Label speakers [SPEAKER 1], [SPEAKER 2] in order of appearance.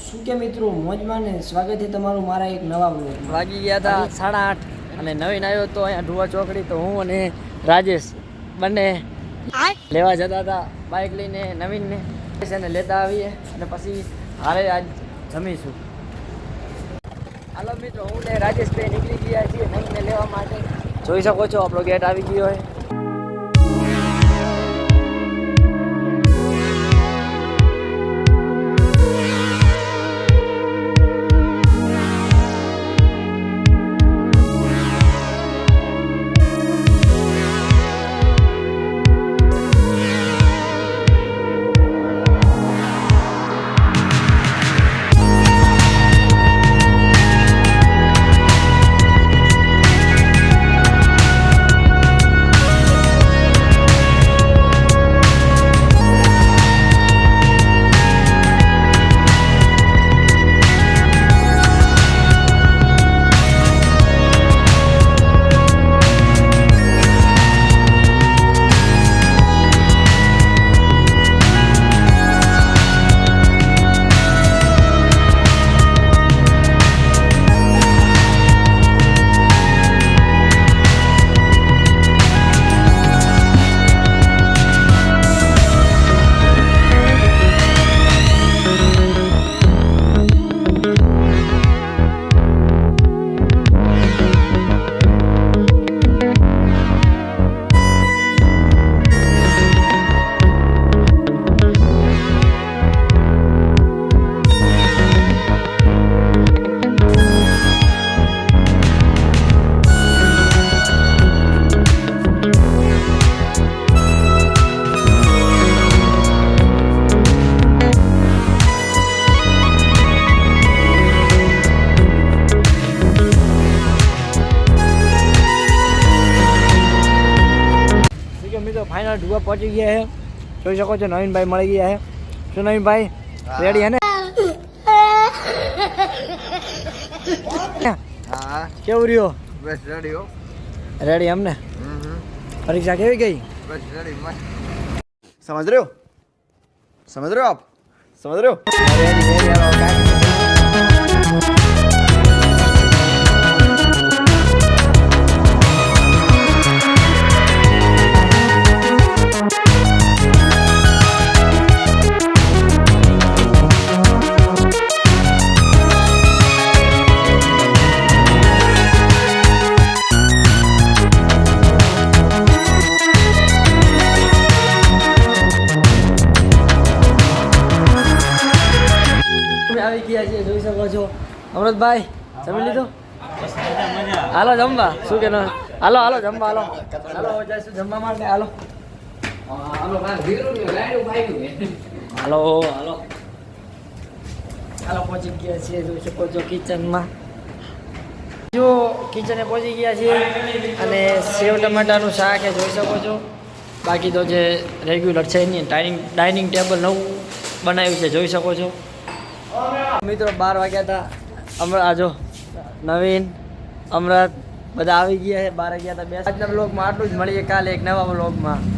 [SPEAKER 1] શું કે મિત્રો મોજમાં ને સ્વાગત છે તમારું મારા એક નવા બ્લોગ
[SPEAKER 2] વાગી ગયા હતા 8:30 અને નવીન આવ્યો તો અહીંયા ઢુવા ચોકડી તો હું અને રાજેશ બંને લેવા જતા હતા બાઇક લઈને નવીનને એને લેતા આવીએ અને પછી હારે આજ જમીશું. હાલો મિત્રો હું ને રાજેશભાઈ નીકળી ગયા છીએ નવીનને લેવા માટે. જોઈ શકો છો આપણો ગેટ આવી ગયો હોય. ફાઇનલ ઢુવા પહોંચી ગયા છે. જોઈ શકો છો નવીનભાઈ મળી ગયા છે. શું નવીનભાઈ રેડી હે ને?
[SPEAKER 3] હા
[SPEAKER 2] કેવું રહ્યો?
[SPEAKER 3] બસ રેડી હો.
[SPEAKER 2] રેડી એમને? પરીક્ષા કેવી ગઈ?
[SPEAKER 3] બસ રેડી મસ્ત. સમજ રહ્યો? સમજ રહ્યો આપ? સમજ રહ્યો?
[SPEAKER 2] Ready ready. આવી ગયા છે જોઈ શકો છો. અમૃતભાઈ જમી લીધું? હાલો જમવા. શું કે હાલો હાલો જમવા હાલો હાલો જઈશું જમવા માટે. હાલો હાલો હાલો હાલો પહોંચી ગયા છીએ જોઈ શકો છો કિચનમાં. જો કિચને પહોંચી ગયા છીએ અને સેવ ટમાટાનું શાક એ જોઈ શકો છો. બાકી તો જે રેગ્યુલર છે એની ડાઇનિંગ ટેબલ નવું બનાવ્યું છે જોઈ શકો છો. મિત્રો 12 વાગ્યા હતા. હમણાં જો નવીન અમરત બધા આવી ગયા છે. 12 વાગ્યા હતા. આજના બ્લોગમાં આટલું જ. મળીએ કાલે એક નવા બ્લોગમાં.